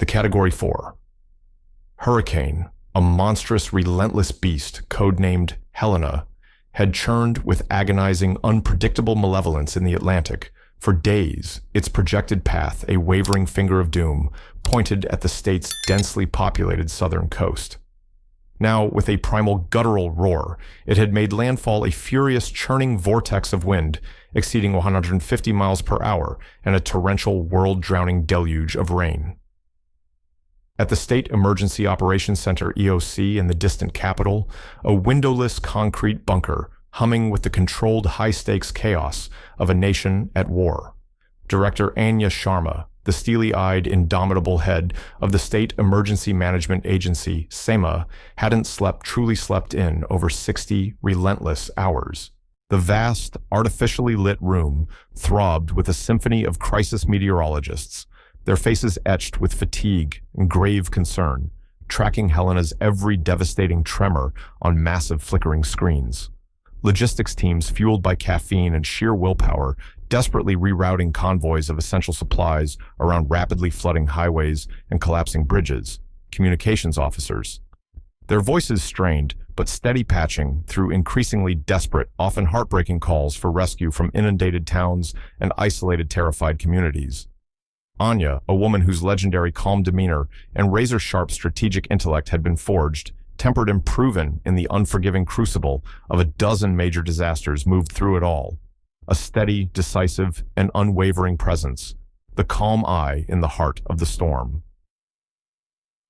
The Category 4. Hurricane, a monstrous, relentless beast codenamed Helena, had churned with agonizing, unpredictable malevolence in the Atlantic. For days, its projected path, a wavering finger of doom, pointed at the state's densely populated southern coast. Now, with a primal guttural roar, it had made landfall a furious, churning vortex of wind, exceeding 150 miles per hour, and a torrential, world-drowning deluge of rain. At the State Emergency Operations Center EOC in the distant capital, a windowless concrete bunker humming with the controlled high-stakes chaos of a nation at war. Director Anya Sharma, the steely-eyed, indomitable head of the State Emergency Management Agency, SEMA, hadn't truly slept in over 60 relentless hours. The vast, artificially lit room throbbed with a symphony of crisis meteorologists, their faces etched with fatigue and grave concern, tracking Helena's every devastating tremor on massive flickering screens. Logistics teams fueled by caffeine and sheer willpower, desperately rerouting convoys of essential supplies around rapidly flooding highways and collapsing bridges. Communications officers, their voices strained but steady, patching through increasingly desperate, often heartbreaking calls for rescue from inundated towns and isolated, terrified communities. Anya, a woman whose legendary calm demeanor and razor-sharp strategic intellect had been forged, tempered and proven in the unforgiving crucible of a dozen major disasters, moved through it all. A steady, decisive, and unwavering presence, the calm eye in the heart of the storm.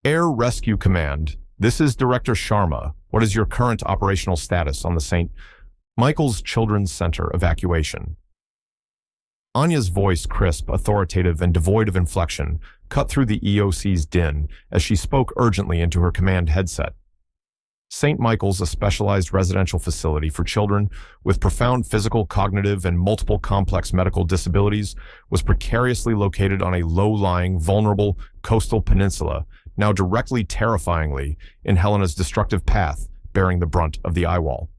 Air Rescue Command, this is Director Sharma. What is your current operational status on the St. Michael's Children's Center evacuation? Anya's voice, crisp, authoritative, and devoid of inflection, cut through the EOC's din as she spoke urgently into her command headset. St. Michael's, a specialized residential facility for children with profound physical, cognitive, and multiple complex medical disabilities, was precariously located on a low-lying, vulnerable coastal peninsula, now directly, terrifyingly, in Helena's destructive path, bearing the brunt of the eyewall.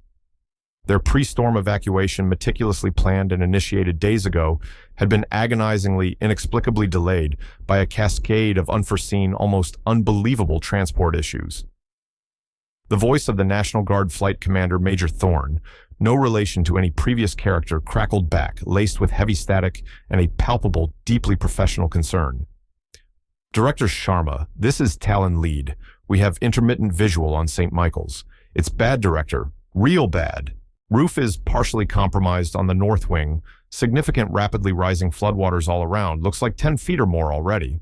Their pre-storm evacuation, meticulously planned and initiated days ago, had been agonizingly, inexplicably delayed by a cascade of unforeseen, almost unbelievable transport issues. The voice of the National Guard Flight Commander Major Thorne, no relation to any previous character, crackled back, laced with heavy static and a palpable, deeply professional concern. Director Sharma, this is Talon Lead. We have intermittent visual on St. Michael's. It's bad, Director. Real bad. Roof is partially compromised on the north wing. Significant, rapidly rising floodwaters all around. Looks like 10 feet or more already.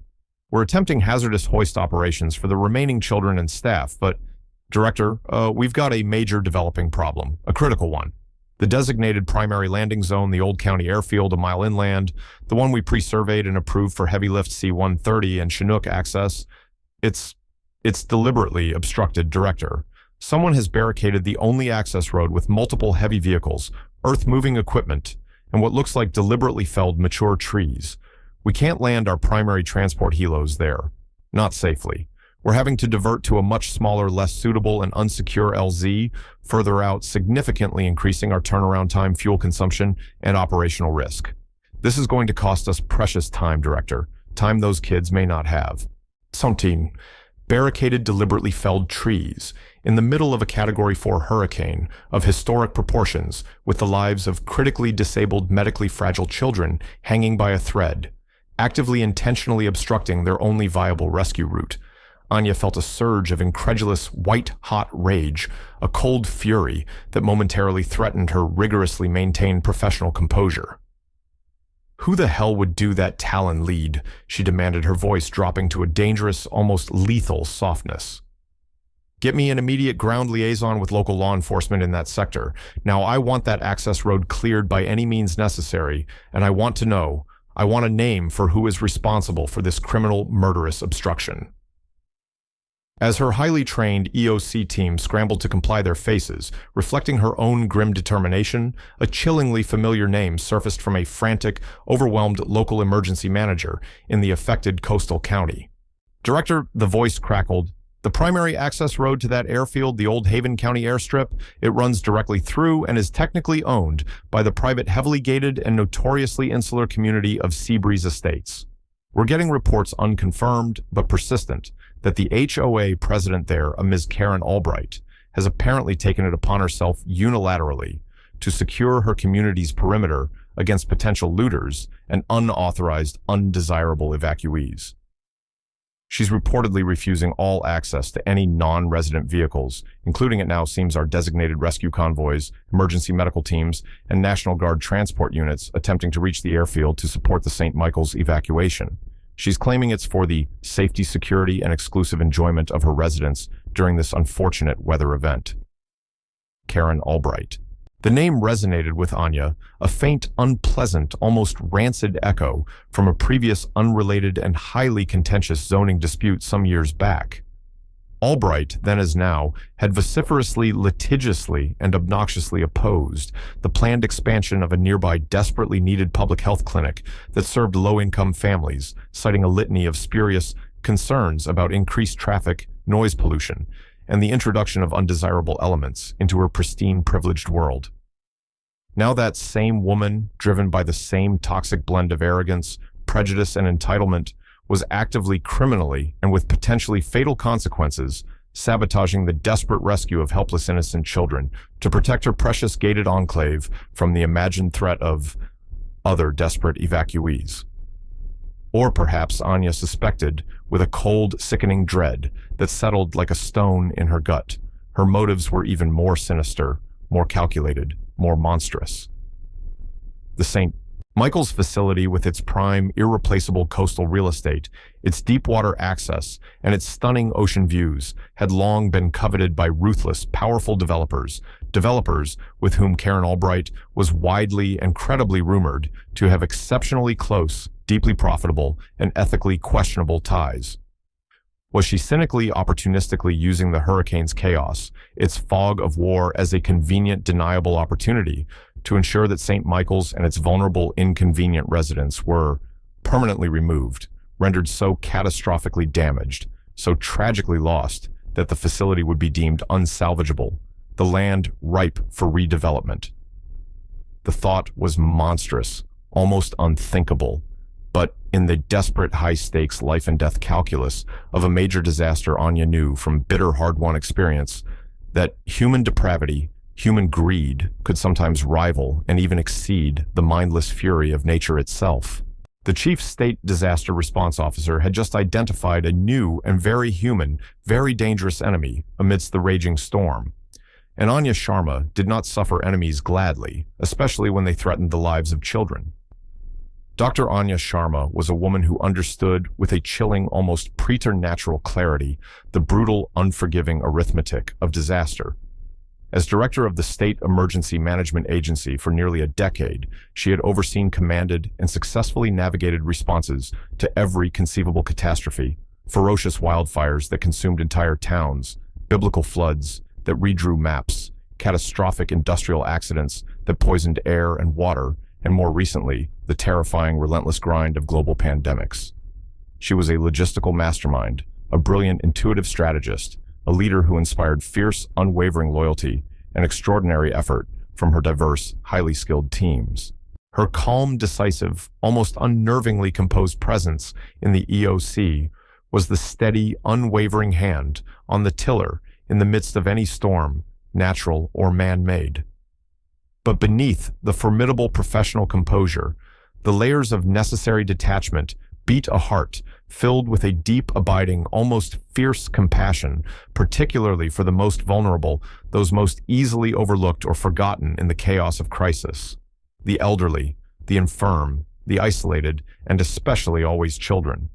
We're attempting hazardous hoist operations for the remaining children and staff, but, Director, we've got a major developing problem, a critical one. The designated primary landing zone, the Old County Airfield a mile inland, the one we pre-surveyed and approved for heavy lift C-130 and Chinook access, it's deliberately obstructed, Director. Someone has barricaded the only access road with multiple heavy vehicles, earth-moving equipment, and what looks like deliberately felled mature trees. We can't land our primary transport helos there. Not safely. We're having to divert to a much smaller, less suitable, and unsecure LZ, further out, significantly increasing our turnaround time, fuel consumption, and operational risk. This is going to cost us precious time, Director. Time those kids may not have. Something. Barricaded, deliberately felled trees in the middle of a Category 4 hurricane of historic proportions, with the lives of critically disabled, medically fragile children hanging by a thread, actively, intentionally obstructing their only viable rescue route. Anya felt a surge of incredulous, white-hot rage, a cold fury that momentarily threatened her rigorously maintained professional composure. Who the hell would do that, Talon Lead? She demanded, her voice dropping to a dangerous, almost lethal softness. Get me an immediate ground liaison with local law enforcement in that sector. Now, I want that access road cleared by any means necessary, and I want a name for who is responsible for this criminal, murderous obstruction. As her highly trained EOC team scrambled to comply their faces, reflecting her own grim determination, a chillingly familiar name surfaced from a frantic, overwhelmed local emergency manager in the affected coastal county. Director, the voice crackled. The primary access road to that airfield, the Old Haven County Airstrip, it runs directly through and is technically owned by the private, heavily gated and notoriously insular community of Seabreeze Estates. We're getting reports unconfirmed but persistent that the HOA president there, a Ms. Karen Albright, has apparently taken it upon herself unilaterally to secure her community's perimeter against potential looters and unauthorized, undesirable evacuees. She's reportedly refusing all access to any non-resident vehicles, including, it now seems, our designated rescue convoys, emergency medical teams, and National Guard transport units attempting to reach the airfield to support the St. Michael's evacuation. She's claiming it's for the safety, security, and exclusive enjoyment of her residents during this unfortunate weather event. Karen Albright. The name resonated with Anya, a faint, unpleasant, almost rancid echo from a previous unrelated and highly contentious zoning dispute some years back. Albright, then as now, had vociferously, litigiously, and obnoxiously opposed the planned expansion of a nearby desperately needed public health clinic that served low-income families, citing a litany of spurious concerns about increased traffic, noise pollution, and the introduction of undesirable elements into her pristine, privileged world. Now that same woman, driven by the same toxic blend of arrogance, prejudice, and entitlement, was actively, criminally, and with potentially fatal consequences, sabotaging the desperate rescue of helpless innocent children to protect her precious gated enclave from the imagined threat of other desperate evacuees. Or perhaps Anya suspected, with a cold, sickening dread that settled like a stone in her gut, her motives were even more sinister, more calculated, more monstrous. The St. Michael's facility, with its prime, irreplaceable coastal real estate, its deep water access, and its stunning ocean views, had long been coveted by ruthless, powerful developers with whom Karen Albright was widely and credibly rumored to have exceptionally close, deeply profitable, and ethically questionable ties. Was she cynically, opportunistically using the hurricane's chaos, its fog of war, as a convenient, deniable opportunity to ensure that St. Michael's and its vulnerable, inconvenient residents were permanently removed, rendered so catastrophically damaged, so tragically lost, that the facility would be deemed unsalvageable, the land ripe for redevelopment? The thought was monstrous, almost unthinkable, but in the desperate, high-stakes life-and-death calculus of a major disaster, Anya knew from bitter, hard-won experience that human depravity, human greed, could sometimes rival and even exceed the mindless fury of nature itself. The chief state disaster response officer had just identified a new and very human, very dangerous enemy amidst the raging storm. And Anya Sharma did not suffer enemies gladly, especially when they threatened the lives of children. Dr. Anya Sharma was a woman who understood with a chilling, almost preternatural clarity the brutal, unforgiving arithmetic of disaster. As director of the State Emergency Management Agency for nearly a decade, she had overseen, commanded, and successfully navigated responses to every conceivable catastrophe: ferocious wildfires that consumed entire towns, biblical floods that redrew maps, catastrophic industrial accidents that poisoned air and water, and more recently, the terrifying, relentless grind of global pandemics. She was a logistical mastermind, a brilliant, intuitive strategist, a leader who inspired fierce, unwavering loyalty and extraordinary effort from her diverse, highly skilled teams. Her calm, decisive, almost unnervingly composed presence in the EOC was the steady, unwavering hand on the tiller in the midst of any storm, natural or man-made. But beneath the formidable professional composure, the layers of necessary detachment beat a heart filled with a deep, abiding, almost fierce compassion, particularly for the most vulnerable, those most easily overlooked or forgotten in the chaos of crisis: the elderly, the infirm, the isolated, and especially always children.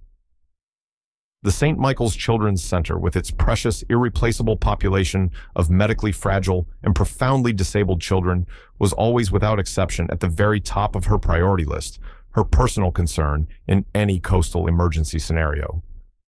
The St. Michael's Children's Center, with its precious, irreplaceable population of medically fragile and profoundly disabled children, was always, without exception, at the very top of her priority list, her personal concern in any coastal emergency scenario.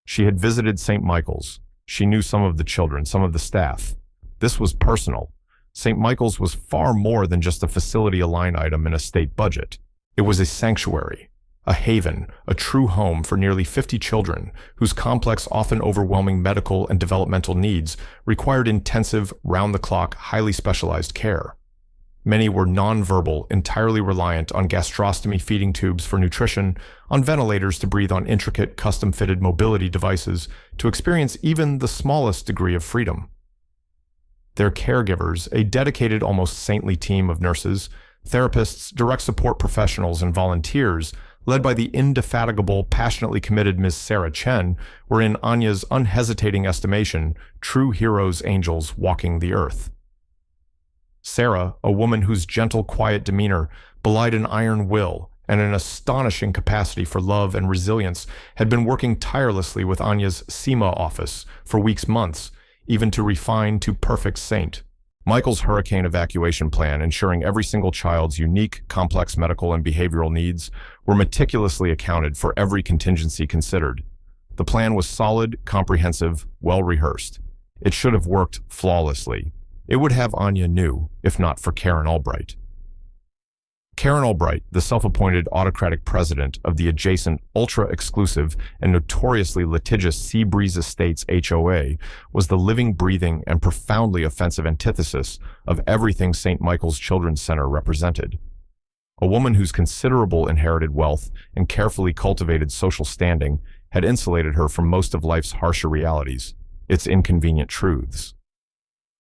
She had visited St. Michael's. She knew some of the children, some of the staff. This was personal. St. Michael's was far more than just a facility, a line item in a state budget. It was a sanctuary, a haven, a true home for nearly 50 children whose complex, often overwhelming medical and developmental needs required intensive, round-the-clock, highly specialized care. Many were nonverbal, entirely reliant on gastrostomy feeding tubes for nutrition, on ventilators to breathe on intricate, custom-fitted mobility devices, to experience even the smallest degree of freedom. Their caregivers, a dedicated, almost saintly team of nurses, therapists, direct support professionals, and volunteers, led by the indefatigable, passionately committed Ms. Sarah Chen, were in Anya's unhesitating estimation true heroes, angels walking the earth. Sarah, a woman whose gentle, quiet demeanor belied an iron will and an astonishing capacity for love and resilience, had been working tirelessly with Anya's SEMA office for weeks, months, even to refine to perfect saint. Michael's hurricane evacuation plan, ensuring every single child's unique, complex medical and behavioral needs, were meticulously accounted for, every contingency considered. The plan was solid, comprehensive, well-rehearsed. It should have worked flawlessly. It would have, Anya knew, if not for Karen Albright. Karen Albright, the self-appointed autocratic president of the adjacent, ultra-exclusive, and notoriously litigious Seabreeze Estates HOA, was the living, breathing, and profoundly offensive antithesis of everything St. Michael's Children's Center represented. A woman whose considerable inherited wealth and carefully cultivated social standing had insulated her from most of life's harsher realities, its inconvenient truths.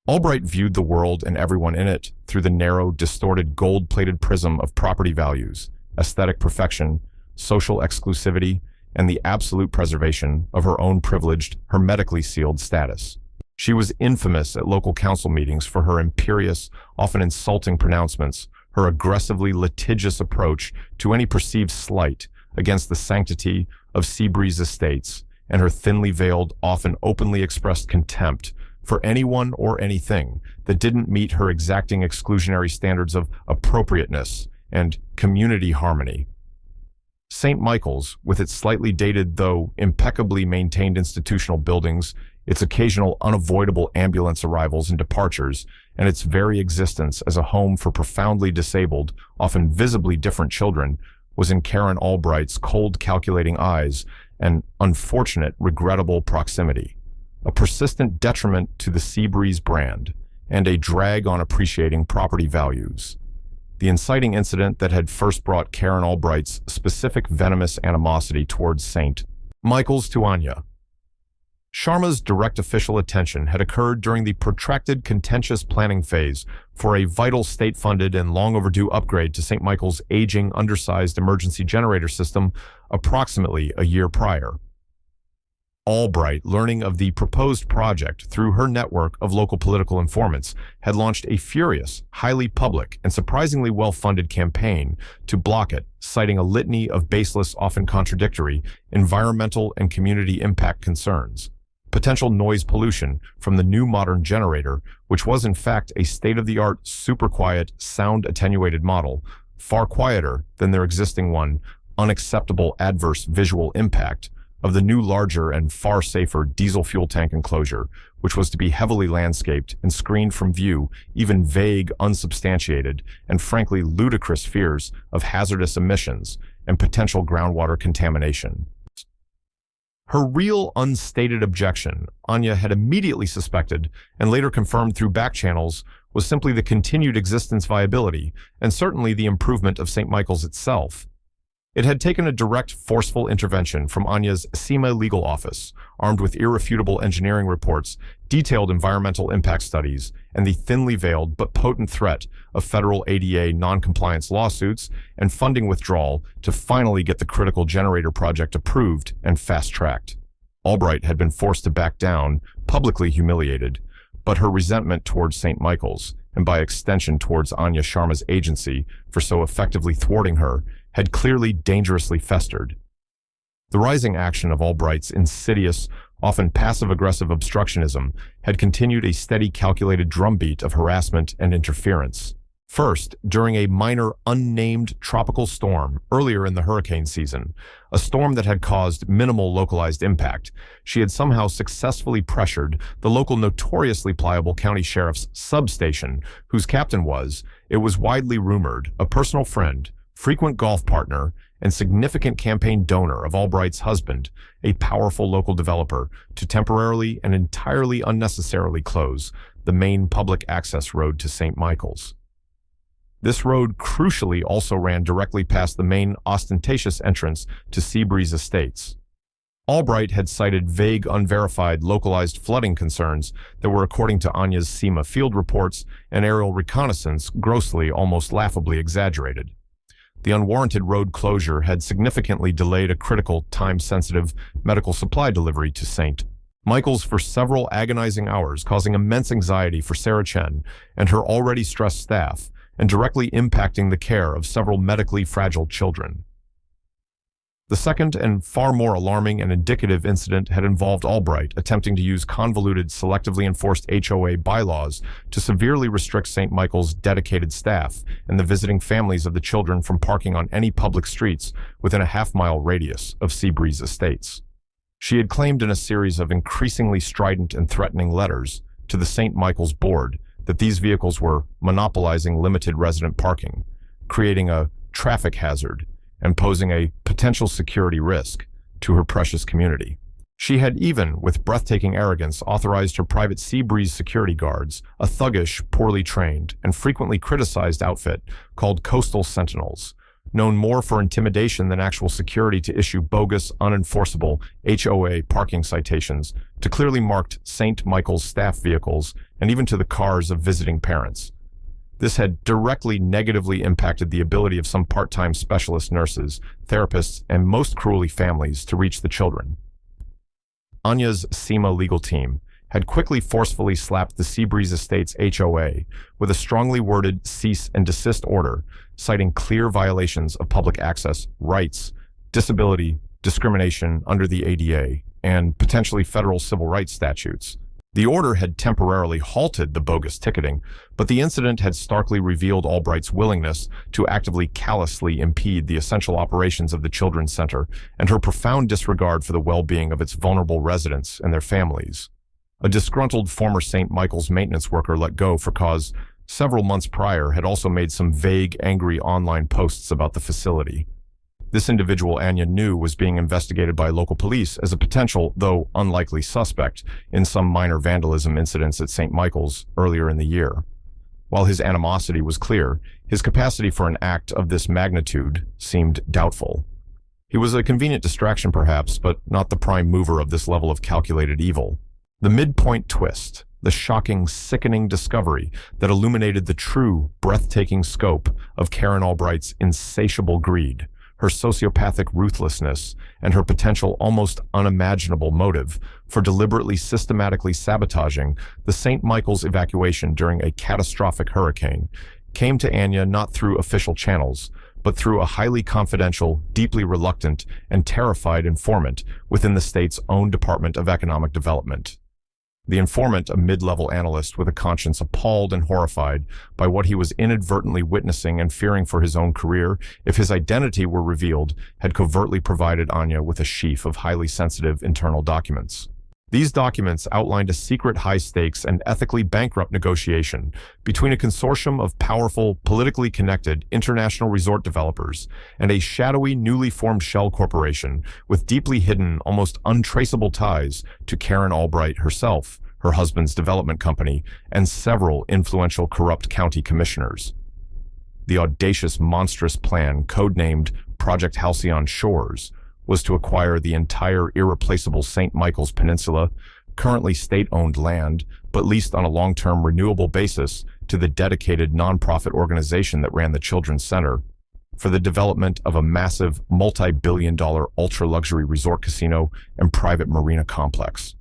Albright viewed the world and everyone in it through the narrow, distorted, gold-plated prism of property values, aesthetic perfection, social exclusivity, and the absolute preservation of her own privileged, hermetically sealed status. She was infamous at local council meetings for her imperious, often insulting pronouncements, her aggressively litigious approach to any perceived slight against the sanctity of Seabreeze Estates, and her thinly veiled, often openly expressed contempt for anyone or anything that didn't meet her exacting exclusionary standards of appropriateness and community harmony. St. Michael's, with its slightly dated though impeccably maintained institutional buildings, its occasional unavoidable ambulance arrivals and departures, and its very existence as a home for profoundly disabled, often visibly different children, was in Karen Albright's cold, calculating eyes an unfortunate, regrettable proximity, a persistent detriment to the Seabreeze brand, and a drag on appreciating property values. The inciting incident that had first brought Karen Albright's specific venomous animosity towards St. Michael's to Anya. Sharma's direct official attention had occurred during the protracted, contentious planning phase for a vital state-funded and long-overdue upgrade to St. Michael's aging, undersized emergency generator system approximately a year prior. Albright, learning of the proposed project through her network of local political informants, had launched a furious, highly public, and surprisingly well-funded campaign to block it, citing a litany of baseless, often contradictory, environmental and community impact concerns. Potential noise pollution from the new modern generator, which was in fact a state-of-the-art, super-quiet, sound-attenuated model, far quieter than their existing one, unacceptable adverse visual impact of the new, larger, and far safer diesel fuel tank enclosure, which was to be heavily landscaped and screened from view even vague, unsubstantiated, and frankly ludicrous fears of hazardous emissions and potential groundwater contamination. Her real, unstated objection, Anya had immediately suspected, and later confirmed through back channels, was simply the continued existence viability, and certainly the improvement of St. Michael's itself. It had taken a direct, forceful intervention from Anya's SEMA legal office, armed with irrefutable engineering reports, detailed environmental impact studies, and the thinly veiled but potent threat of federal ADA non-compliance lawsuits and funding withdrawal to finally get the critical generator project approved and fast-tracked. Albright had been forced to back down, publicly humiliated, but her resentment towards St. Michael's, and by extension towards Anya Sharma's agency for so effectively thwarting her, had clearly dangerously festered. The rising action of Albright's insidious, often passive-aggressive obstructionism had continued a steady, calculated drumbeat of harassment and interference. First, during a minor, unnamed tropical storm earlier in the hurricane season, a storm that had caused minimal localized impact, she had somehow successfully pressured the local notoriously pliable county sheriff's substation, whose captain was, it was widely rumored, a personal friend, frequent golf partner, and significant campaign donor of Albright's husband, a powerful local developer, to temporarily and entirely unnecessarily close the main public access road to St. Michael's. This road crucially also ran directly past the main ostentatious entrance to Seabreeze Estates. Albright had cited vague, unverified, localized flooding concerns that were, according to Anya's SEMA field reports and aerial reconnaissance, grossly, almost laughably exaggerated. The unwarranted road closure had significantly delayed a critical, time-sensitive medical supply delivery to St. Michael's for several agonizing hours, causing immense anxiety for Sarah Chen and her already stressed staff, and directly impacting the care of several medically fragile children. The second and far more alarming and indicative incident had involved Albright attempting to use convoluted, selectively enforced HOA bylaws to severely restrict St. Michael's dedicated staff and the visiting families of the children from parking on any public streets within a half-mile radius of Seabreeze Estates. She had claimed in a series of increasingly strident and threatening letters to the St. Michael's board that these vehicles were monopolizing limited resident parking, creating a traffic hazard, and posing a potential security risk to her precious community. She had even, with breathtaking arrogance, authorized her private Seabreeze security guards, a thuggish, poorly trained, and frequently criticized outfit called Coastal Sentinels, known more for intimidation than actual security, to issue bogus, unenforceable HOA parking citations to clearly marked St. Michael's staff vehicles and even to the cars of visiting parents. This had directly negatively impacted the ability of some part-time specialist nurses, therapists, and most cruelly families to reach the children. Anya's SEMA legal team had quickly forcefully slapped the Seabreeze Estates HOA with a strongly worded cease and desist order, citing clear violations of public access rights, disability, discrimination under the ADA, and potentially federal civil rights statutes. The order had temporarily halted the bogus ticketing, but the incident had starkly revealed Albright's willingness to actively callously impede the essential operations of the Children's Center and her profound disregard for the well-being of its vulnerable residents and their families. A disgruntled former St. Michael's maintenance worker let go for cause several months prior had also made some vague, angry online posts about the facility. This individual, Anya knew, was being investigated by local police as a potential, though unlikely, suspect in some minor vandalism incidents at St. Michael's earlier in the year. While his animosity was clear, his capacity for an act of this magnitude seemed doubtful. He was a convenient distraction, perhaps, but not the prime mover of this level of calculated evil. The midpoint twist, the shocking, sickening discovery that illuminated the true, breathtaking scope of Karen Albright's insatiable greed, her sociopathic ruthlessness, and her potential almost unimaginable motive for deliberately systematically sabotaging the St. Michael's evacuation during a catastrophic hurricane, came to Anya not through official channels, but through a highly confidential, deeply reluctant, and terrified informant within the state's own Department of Economic Development. The informant, a mid-level analyst with a conscience appalled and horrified by what he was inadvertently witnessing and fearing for his own career if his identity were revealed, had covertly provided Anya with a sheaf of highly sensitive internal documents. These documents outlined a secret high-stakes and ethically bankrupt negotiation between a consortium of powerful, politically connected international resort developers and a shadowy, newly formed shell corporation with deeply hidden, almost untraceable ties to Karen Albright herself, her husband's development company, and several influential corrupt county commissioners. The audacious, monstrous plan, codenamed Project Halcyon Shores, was to acquire the entire irreplaceable St. Michael's Peninsula, currently state-owned land, but leased on a long-term renewable basis to the dedicated nonprofit organization that ran the Children's Center, for the development of a massive, multi-billion-dollar ultra-luxury resort casino and private marina complex.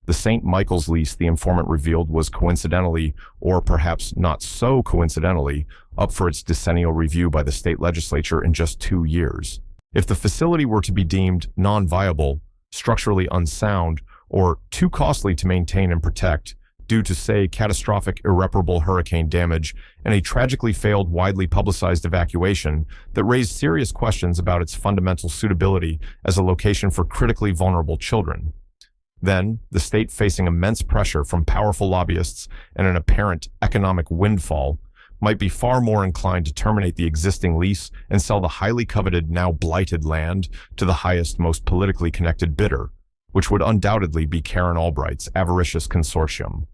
The St. Michael's lease, the informant revealed, was coincidentally, or perhaps not so coincidentally, up for its decennial review by the state legislature in just 2 years. If the facility were to be deemed non-viable, structurally unsound, or too costly to maintain and protect, due to, say, catastrophic irreparable hurricane damage and a tragically failed, widely publicized evacuation that raised serious questions about its fundamental suitability as a location for critically vulnerable children, then the state, facing immense pressure from powerful lobbyists and an apparent economic windfall, might be far more inclined to terminate the existing lease and sell the highly coveted, now blighted land to the highest, most politically connected bidder, which would undoubtedly be Karen Albright's avaricious consortium.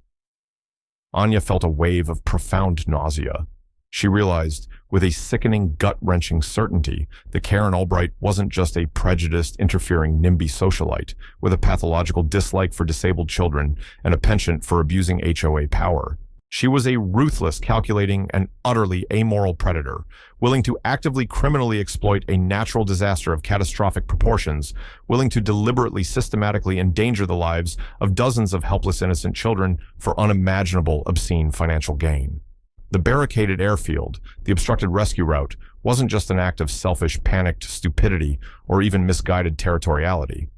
Anya felt a wave of profound nausea. She realized, with a sickening, gut-wrenching certainty, that Karen Albright wasn't just a prejudiced, interfering NIMBY socialite with a pathological dislike for disabled children and a penchant for abusing HOA power. She was a ruthless, calculating, and utterly amoral predator, willing to actively criminally exploit a natural disaster of catastrophic proportions, willing to deliberately, systematically endanger the lives of dozens of helpless innocent children for unimaginable, obscene financial gain. The barricaded airfield, the obstructed rescue route, wasn't just an act of selfish, panicked stupidity or even misguided territoriality.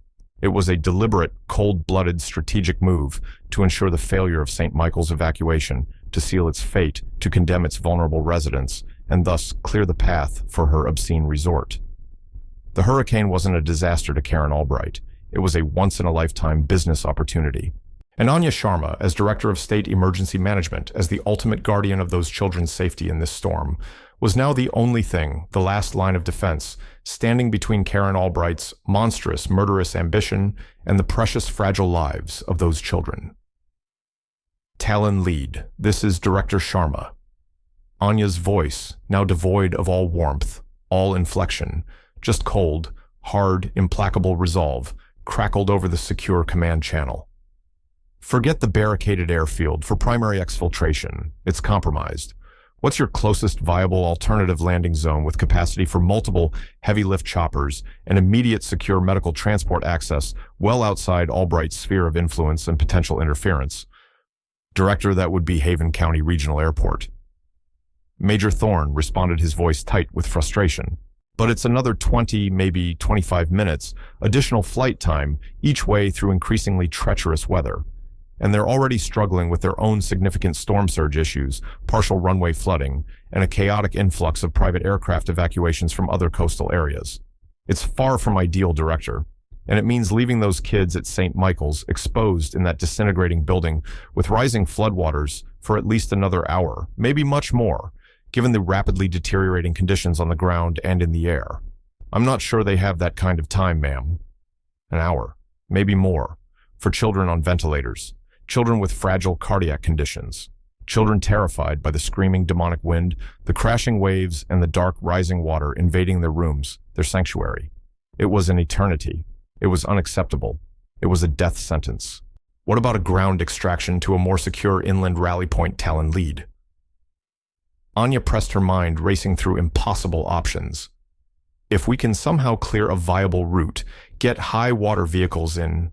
It was a deliberate, cold-blooded, strategic move to ensure the failure of St. Michael's evacuation, to seal its fate, to condemn its vulnerable residents, and thus clear the path for her obscene resort. The hurricane wasn't a disaster to Karen Albright. It was a once-in-a-lifetime business opportunity. And Anya Sharma, as Director of State Emergency Management, as the ultimate guardian of those children's safety in this storm, was now the only thing, the last line of defense, standing between Karen Albright's monstrous, murderous ambition and the precious, fragile lives of those children. Talon lead. This is Director Sharma. Anya's voice, now devoid of all warmth, all inflection, just cold, hard, implacable resolve, crackled over the secure command channel. Forget the barricaded airfield for primary exfiltration. It's compromised. What's your closest viable alternative landing zone with capacity for multiple heavy lift choppers and immediate secure medical transport access well outside Albright's sphere of influence and potential interference? Director, that would be Haven County Regional Airport. Major Thorne responded, his voice tight with frustration. But it's another 20, maybe 25 minutes, additional flight time, each way through increasingly treacherous weather. And they're already struggling with their own significant storm surge issues, partial runway flooding, and a chaotic influx of private aircraft evacuations from other coastal areas. It's far from ideal, Director, and it means leaving those kids at St. Michael's exposed in that disintegrating building with rising floodwaters for at least another hour, maybe much more, given the rapidly deteriorating conditions on the ground and in the air. I'm not sure they have that kind of time, ma'am. An hour, maybe more, for children on ventilators. Children with fragile cardiac conditions, children terrified by the screaming demonic wind, the crashing waves, and the dark rising water invading their rooms, their sanctuary. It was an eternity. It was unacceptable. It was a death sentence. What about a ground extraction to a more secure inland rally point, Talon lead? Anya pressed her mind, racing through impossible options. If we can somehow clear a viable route, get high water vehicles in...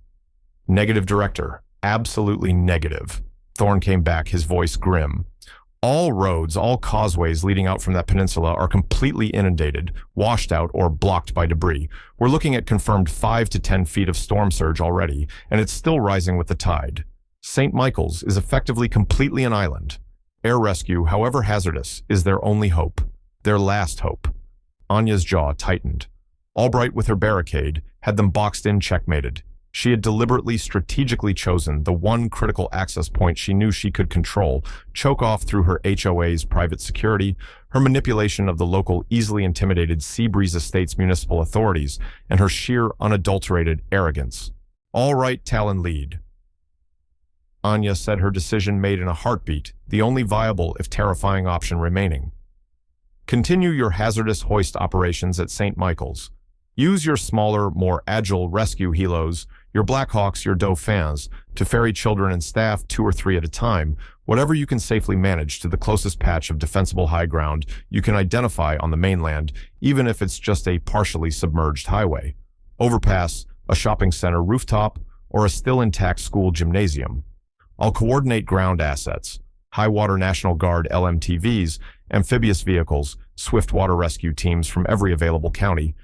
Negative, Director. Absolutely negative. Thorne came back, his voice grim. All roads, all causeways leading out from that peninsula are completely inundated, washed out, or blocked by debris. We're looking at confirmed 5 to 10 feet of storm surge already, and it's still rising with the tide. St. Michael's is effectively completely an island. Air rescue, however hazardous, is their only hope. Their last hope. Anya's jaw tightened. Albright, with her barricade, had them boxed in, checkmated. She had deliberately, strategically chosen the one critical access point she knew she could control, choke off through her HOA's private security, her manipulation of the local, easily intimidated Seabreeze Estates municipal authorities, and her sheer, unadulterated arrogance. All right, Talon lead. Anya said, her decision made in a heartbeat, the only viable, if terrifying, option remaining. Continue your hazardous hoist operations at St. Michael's. Use your smaller, more agile rescue helos, your Blackhawks, your Dauphins, to ferry children and staff 2 or 3 at a time, whatever you can safely manage, to the closest patch of defensible high ground you can identify on the mainland, even if it's just a partially submerged highway, overpass, a shopping center rooftop, or a still intact school gymnasium. I'll coordinate ground assets, high water National Guard LMTVs, amphibious vehicles, swift water rescue teams from every available county,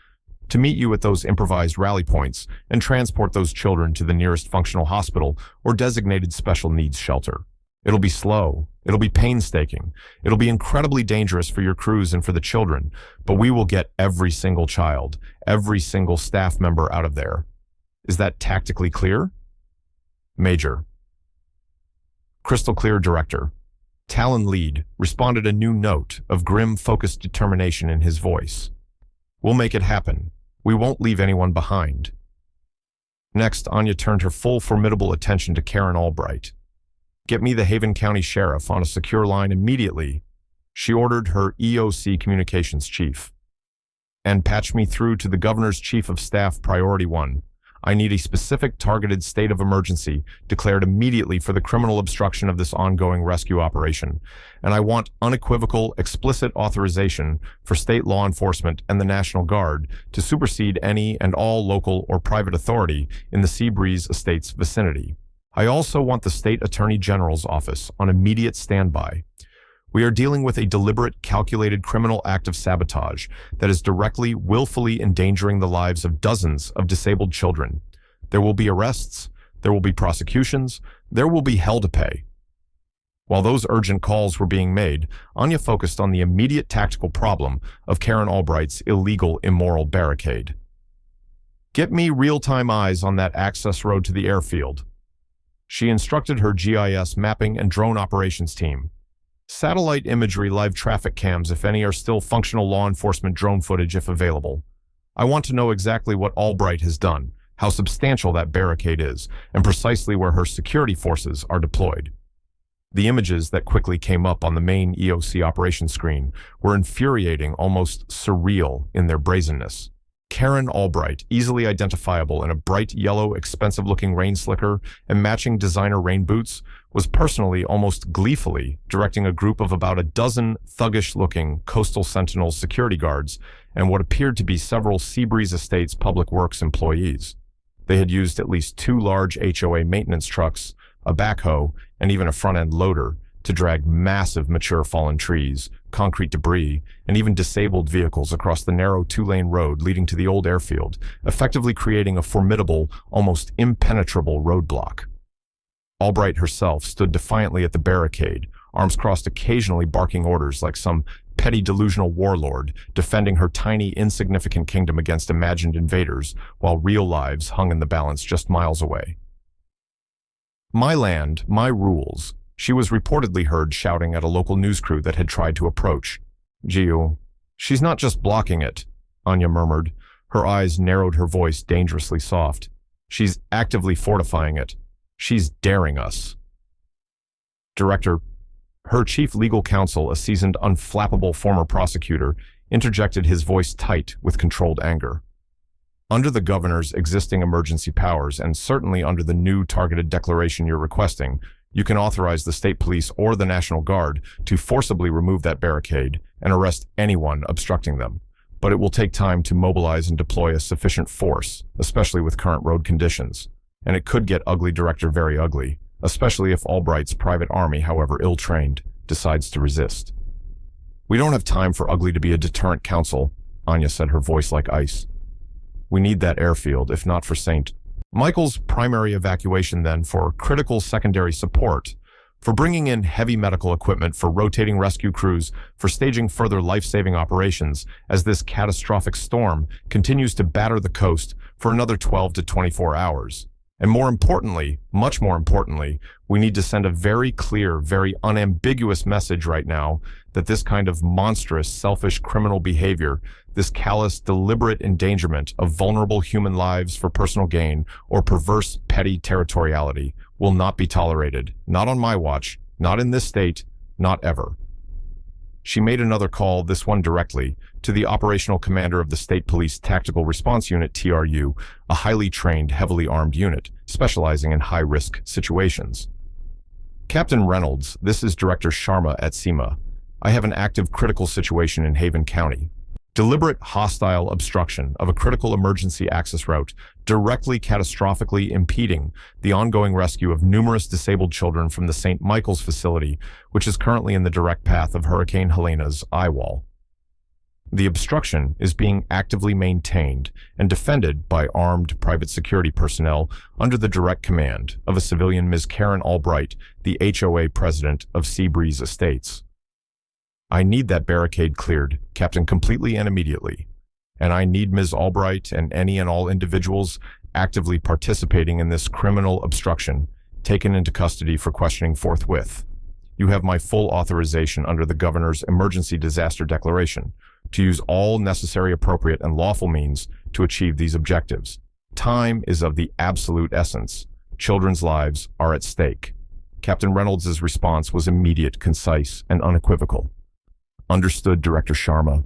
to meet you at those improvised rally points and transport those children to the nearest functional hospital or designated special needs shelter. It'll be slow. It'll be painstaking. It'll be incredibly dangerous for your crews and for the children, but we will get every single child, every single staff member out of there. Is that tactically clear? Major. Crystal clear, Director. Talon lead responded, a new note of grim, focused determination in his voice. We'll make it happen. We won't leave anyone behind. Next, Anya turned her full, formidable attention to Karen Albright. Get me the Haven County Sheriff on a secure line immediately. She ordered her EOC communications chief. And patch me through to the governor's chief of staff, priority 1. I need a specific targeted state of emergency declared immediately for the criminal obstruction of this ongoing rescue operation. And I want unequivocal, explicit authorization for state law enforcement and the National Guard to supersede any and all local or private authority in the Seabreeze Estates vicinity. I also want the State Attorney General's office on immediate standby. We are dealing with a deliberate, calculated criminal act of sabotage that is directly, willfully endangering the lives of dozens of disabled children. There will be arrests, there will be prosecutions, there will be hell to pay. While those urgent calls were being made, Anya focused on the immediate tactical problem of Karen Albright's illegal, immoral barricade. Get me real-time eyes on that access road to the airfield. She instructed her GIS mapping and drone operations team. Satellite imagery, live traffic cams, if any, are still functional law enforcement drone footage if available. I want to know exactly what Albright has done, how substantial that barricade is, and precisely where her security forces are deployed. The images that quickly came up on the main EOC operations screen were infuriating, almost surreal in their brazenness. Karen Albright, easily identifiable in a bright yellow, expensive-looking rain slicker and matching designer rain boots, was personally, almost gleefully, directing a group of about a dozen thuggish-looking Coastal Sentinel security guards and what appeared to be several Seabreeze Estates Public Works employees. They had used at least 2 large HOA maintenance trucks, a backhoe, and even a front-end loader to drag massive mature fallen trees, concrete debris, and even disabled vehicles across the narrow 2-lane road leading to the old airfield, effectively creating a formidable, almost impenetrable roadblock. Albright herself stood defiantly at the barricade, arms crossed, occasionally barking orders like some petty delusional warlord defending her tiny, insignificant kingdom against imagined invaders, while real lives hung in the balance just miles away. "My land, my rules," she was reportedly heard shouting at a local news crew that had tried to approach. "Gio, she's not just blocking it," Anya murmured. Her eyes narrowed, her voice dangerously soft. "She's actively fortifying it. She's daring us." Director, her chief legal counsel, a seasoned, unflappable former prosecutor, interjected, his voice tight with controlled anger. "Under the governor's existing emergency powers, and certainly under the new targeted declaration you're requesting, you can authorize the state police or the National Guard to forcibly remove that barricade and arrest anyone obstructing them. But it will take time to mobilize and deploy a sufficient force, especially with current road conditions. And it could get ugly, Director, very ugly, especially if Albright's private army, however ill-trained, decides to resist." "We don't have time for ugly to be a deterrent, Counsel," Anya said, her voice like ice. "We need that airfield, if not for St. Michael's primary evacuation, then for critical secondary support, for bringing in heavy medical equipment, for rotating rescue crews, for staging further life-saving operations as this catastrophic storm continues to batter the coast for another 12 to 24 hours. And more importantly, much more importantly, we need to send a very clear, very unambiguous message right now that this kind of monstrous, selfish criminal behavior, this callous, deliberate endangerment of vulnerable human lives for personal gain or perverse, petty territoriality will not be tolerated. Not on my watch, not in this state, not ever." She made another call, this one directly, to the operational commander of the State Police Tactical Response Unit, TRU, a highly trained, heavily armed unit, specializing in high-risk situations. "Captain Reynolds, this is Director Sharma at SEMA. I have an active critical situation in Haven County. Deliberate hostile obstruction of a critical emergency access route directly catastrophically impeding the ongoing rescue of numerous disabled children from the St. Michael's facility, which is currently in the direct path of Hurricane Helena's eye wall. The obstruction is being actively maintained and defended by armed private security personnel under the direct command of a civilian, Ms. Karen Albright, the HOA president of Seabreeze Estates. I need that barricade cleared, Captain, completely and immediately. And I need Ms. Albright and any and all individuals actively participating in this criminal obstruction taken into custody for questioning forthwith. You have my full authorization under the Governor's Emergency Disaster Declaration to use all necessary, appropriate, and lawful means to achieve these objectives. Time is of the absolute essence. Children's lives are at stake." Captain Reynolds' response was immediate, concise, and unequivocal. Understood, Director Sharma.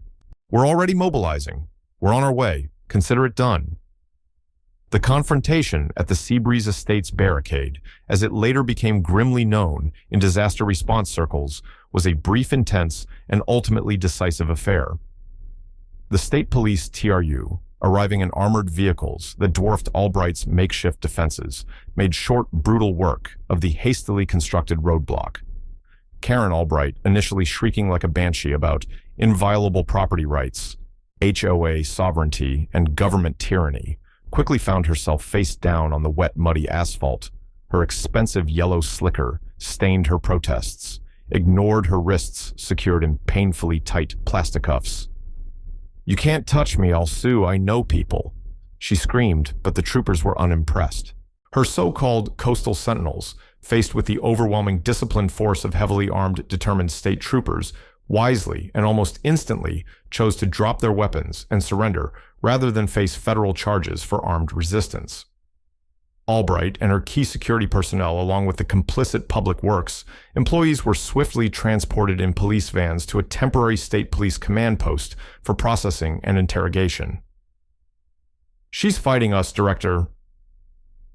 We're already mobilizing. We're on our way. Consider it done. The confrontation at the Seabreeze Estates barricade, as it later became grimly known in disaster response circles, was a brief, intense, and ultimately decisive affair. The state police TRU, arriving in armored vehicles that dwarfed Albright's makeshift defenses, made short, brutal work of the hastily constructed roadblock. Karen Albright, initially shrieking like a banshee about inviolable property rights, HOA sovereignty, and government tyranny, quickly found herself face down on the wet, muddy asphalt. Her expensive yellow slicker stained her protests, ignored her wrists secured in painfully tight plastic cuffs. "You can't touch me, I'll sue, I know people," she screamed, but the troopers were unimpressed. Her so-called coastal sentinels, faced with the overwhelming disciplined force of heavily armed, determined state troopers, wisely and almost instantly chose to drop their weapons and surrender rather than face federal charges for armed resistance. Albright and her key security personnel, along with the complicit public works employees, were swiftly transported in police vans to a temporary state police command post for processing and interrogation. "She's fighting us, Director."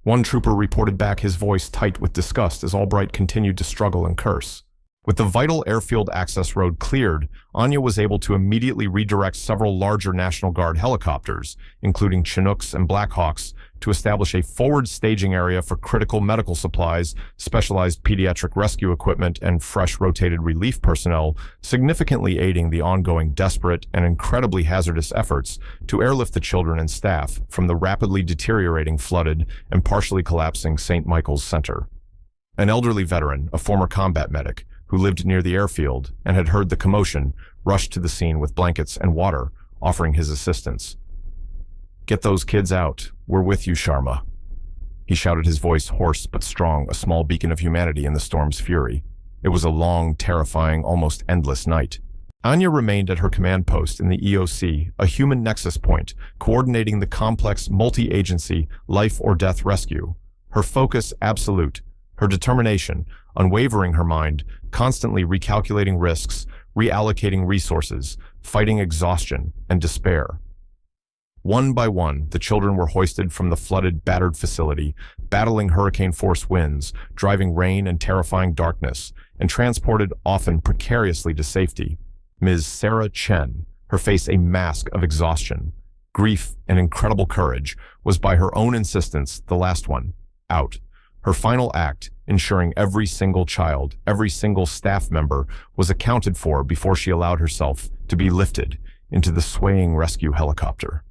One trooper reported back, his voice tight with disgust as Albright continued to struggle and curse. With the vital airfield access road cleared, Anya was able to immediately redirect several larger National Guard helicopters, including Chinooks and Blackhawks, to establish a forward staging area for critical medical supplies, specialized pediatric rescue equipment, and fresh rotated relief personnel, significantly aiding the ongoing desperate and incredibly hazardous efforts to airlift the children and staff from the rapidly deteriorating, flooded, and partially collapsing St. Michael's Center. An elderly veteran, a former combat medic, who lived near the airfield and had heard the commotion, rushed to the scene with blankets and water, offering his assistance. "Get those kids out. We're with you, Sharma." He shouted, his voice hoarse but strong, a small beacon of humanity in the storm's fury. It was a long, terrifying, almost endless night. Anya remained at her command post in the EOC, a human nexus point, coordinating the complex, multi-agency, life-or-death rescue. Her focus absolute, her determination unwavering, her mind constantly recalculating risks, reallocating resources, fighting exhaustion and despair. One by one, the children were hoisted from the flooded, battered facility, battling hurricane-force winds, driving rain and terrifying darkness, and transported often precariously to safety. Ms. Sarah Chen, her face a mask of exhaustion, grief, and incredible courage, was by her own insistence the last one out. Her final act, ensuring every single child, every single staff member was accounted for before she allowed herself to be lifted into the swaying rescue helicopter.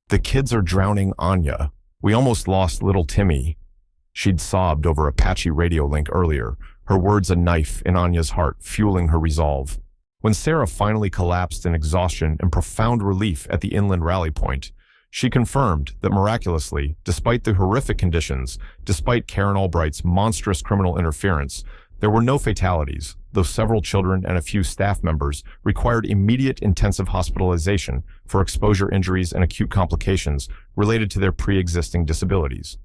"The kids are drowning, Anya. We almost lost little Timmy." She'd sobbed over a patchy radio link earlier, her words a knife in Anya's heart, fueling her resolve. When Sarah finally collapsed in exhaustion and profound relief at the inland rally point, she confirmed that miraculously, despite the horrific conditions, despite Karen Albright's monstrous criminal interference, there were no fatalities, though several children and a few staff members required immediate intensive hospitalization for exposure injuries and acute complications related to their pre-existing disabilities.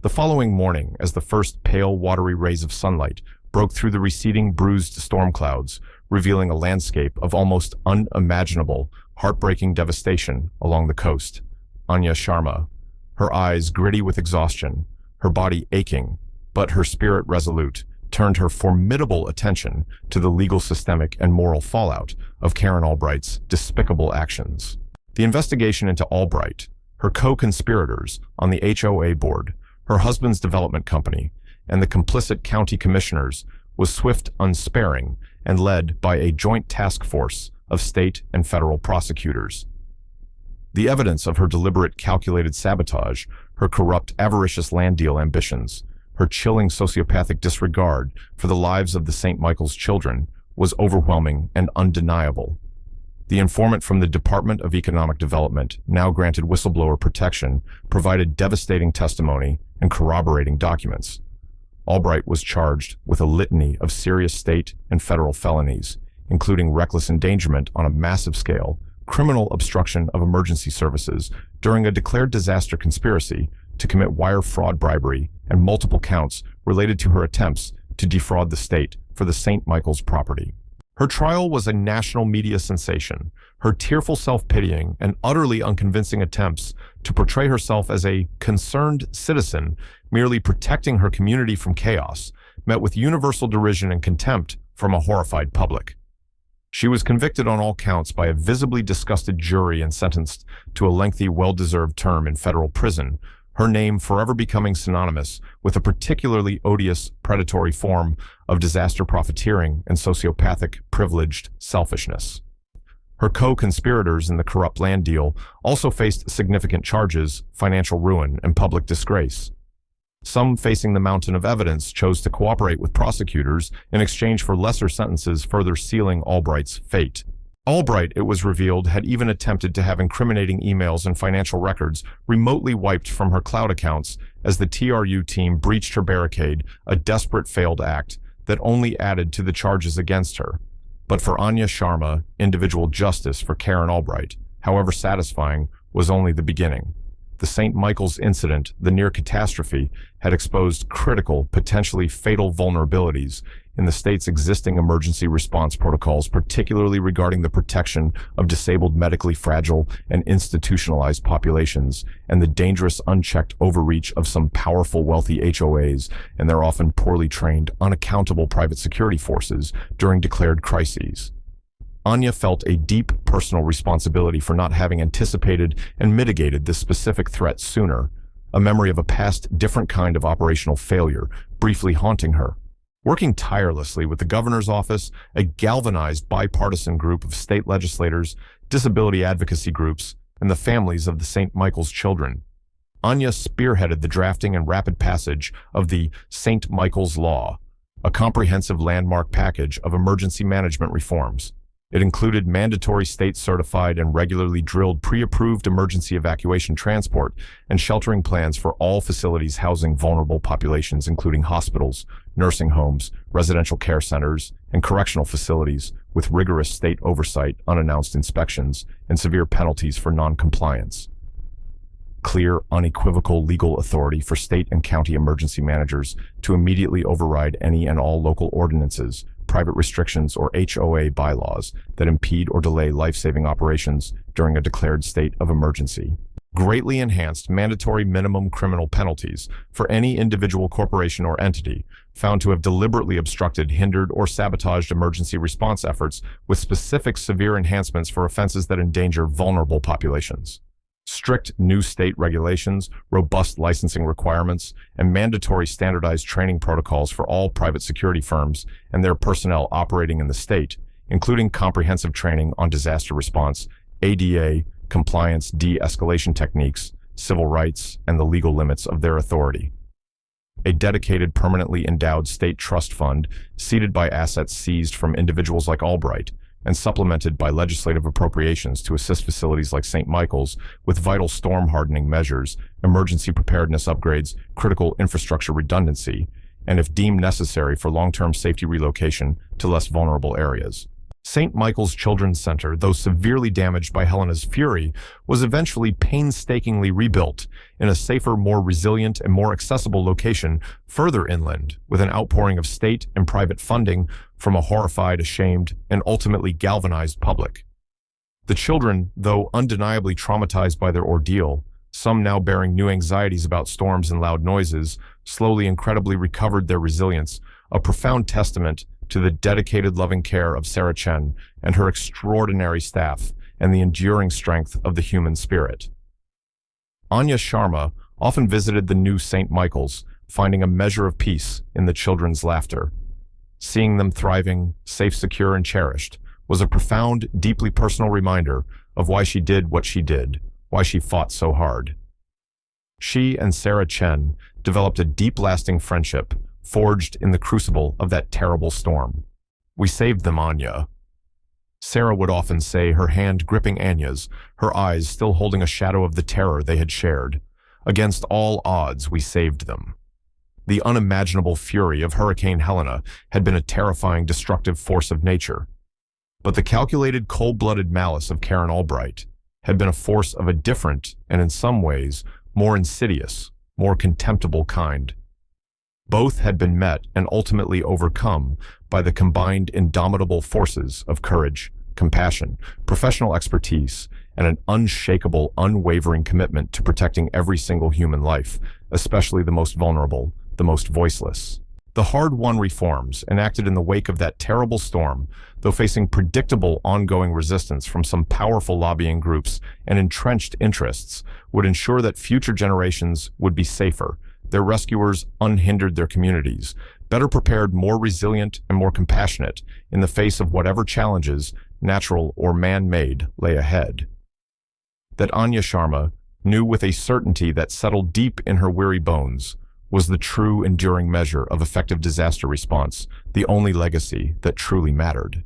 The following morning, as the first pale, watery rays of sunlight broke through the receding, bruised storm clouds, revealing a landscape of almost unimaginable, heartbreaking devastation along the coast, Anya Sharma, her eyes gritty with exhaustion, her body aching, but her spirit resolute, turned her formidable attention to the legal, systemic, and moral fallout of Karen Albright's despicable actions. The investigation into Albright, her co-conspirators on the HOA board, her husband's development company, and the complicit county commissioners was swift, unsparing, and led by a joint task force of state and federal prosecutors. The evidence of her deliberate, calculated sabotage, her corrupt, avaricious land deal ambitions, her chilling sociopathic disregard for the lives of the St. Michael's children was overwhelming and undeniable. The informant from the Department of Economic Development, now granted whistleblower protection, provided devastating testimony and corroborating documents. Albright was charged with a litany of serious state and federal felonies, including reckless endangerment on a massive scale, criminal obstruction of emergency services during a declared disaster conspiracy to commit wire fraud, bribery, and multiple counts related to her attempts to defraud the state for the St. Michael's property. Her trial was a national media sensation. Her tearful self-pitying and utterly unconvincing attempts to portray herself as a concerned citizen, merely protecting her community from chaos, met with universal derision and contempt from a horrified public. She was convicted on all counts by a visibly disgusted jury and sentenced to a lengthy, well-deserved term in federal prison, her name forever becoming synonymous with a particularly odious, predatory form of disaster profiteering and sociopathic, privileged selfishness. Her co-conspirators in the corrupt land deal also faced significant charges, financial ruin, and public disgrace. Some, facing the mountain of evidence, chose to cooperate with prosecutors in exchange for lesser sentences, further sealing Albright's fate. Albright, it was revealed, had even attempted to have incriminating emails and financial records remotely wiped from her cloud accounts as the TRU team breached her barricade, a desperate failed act that only added to the charges against her. But for Anya Sharma, individual justice for Karen Albright, however satisfying, was only the beginning. The St. Michael's incident, the near catastrophe, had exposed critical, potentially fatal vulnerabilities in the state's existing emergency response protocols, particularly regarding the protection of disabled, medically fragile, and institutionalized populations, and the dangerous, unchecked overreach of some powerful, wealthy HOAs and their often poorly trained, unaccountable private security forces during declared crises. Anya felt a deep personal responsibility for not having anticipated and mitigated this specific threat sooner, a memory of a past different kind of operational failure briefly haunting her. Working tirelessly with the governor's office, a galvanized bipartisan group of state legislators, disability advocacy groups, and the families of the St. Michael's children, Anya spearheaded the drafting and rapid passage of the St. Michael's Law, a comprehensive landmark package of emergency management reforms. It included mandatory state-certified and regularly drilled pre-approved emergency evacuation transport and sheltering plans for all facilities housing vulnerable populations, including hospitals, nursing homes, residential care centers, and correctional facilities, with rigorous state oversight, unannounced inspections, and severe penalties for non-compliance. Clear, unequivocal legal authority for state and county emergency managers to immediately override any and all local ordinances, private restrictions, or HOA bylaws that impede or delay life-saving operations during a declared state of emergency. Greatly enhanced mandatory minimum criminal penalties for any individual corporation or entity found to have deliberately obstructed, hindered, or sabotaged emergency response efforts, with specific severe enhancements for offenses that endanger vulnerable populations. Strict new state regulations, robust licensing requirements, and mandatory standardized training protocols for all private security firms and their personnel operating in the state, including comprehensive training on disaster response, ADA, compliance, de-escalation techniques, civil rights, and the legal limits of their authority. A dedicated, permanently endowed state trust fund, seeded by assets seized from individuals like Albright, and supplemented by legislative appropriations to assist facilities like St. Michael's with vital storm hardening measures, emergency preparedness upgrades, critical infrastructure redundancy, and if deemed necessary for long-term safety relocation to less vulnerable areas. St. Michael's Children's Center, though severely damaged by Helena's fury, was eventually painstakingly rebuilt in a safer, more resilient, and more accessible location further inland, with an outpouring of state and private funding from a horrified, ashamed, and ultimately galvanized public. The children, though undeniably traumatized by their ordeal, some now bearing new anxieties about storms and loud noises, slowly incredibly recovered their resilience, a profound testament to the dedicated, loving care of Sarah Chen and her extraordinary staff and the enduring strength of the human spirit. Anya Sharma often visited the new St. Michael's, finding a measure of peace in the children's laughter. Seeing them thriving, safe, secure, and cherished was a profound, deeply personal reminder of why she did what she did, why she fought so hard. She and Sarah Chen developed a deep, lasting friendship, forged in the crucible of that terrible storm. "We saved them, Anya." Sarah would often say, her hand gripping Anya's, her eyes still holding a shadow of the terror they had shared. "Against all odds, we saved them." The unimaginable fury of Hurricane Helena had been a terrifying, destructive force of nature. But the calculated, cold-blooded malice of Karen Albright had been a force of a different, and in some ways, more insidious, more contemptible kind. Both had been met and ultimately overcome by the combined indomitable forces of courage, compassion, professional expertise, and an unshakable, unwavering commitment to protecting every single human life, especially the most vulnerable, the most voiceless. The hard-won reforms enacted in the wake of that terrible storm, though facing predictable ongoing resistance from some powerful lobbying groups and entrenched interests, would ensure that future generations would be safer, their rescuers unhindered their communities, better prepared, more resilient, and more compassionate in the face of whatever challenges, natural or man-made, lay ahead. That Anya Sharma knew with a certainty that settled deep in her weary bones was the true enduring measure of effective disaster response, the only legacy that truly mattered.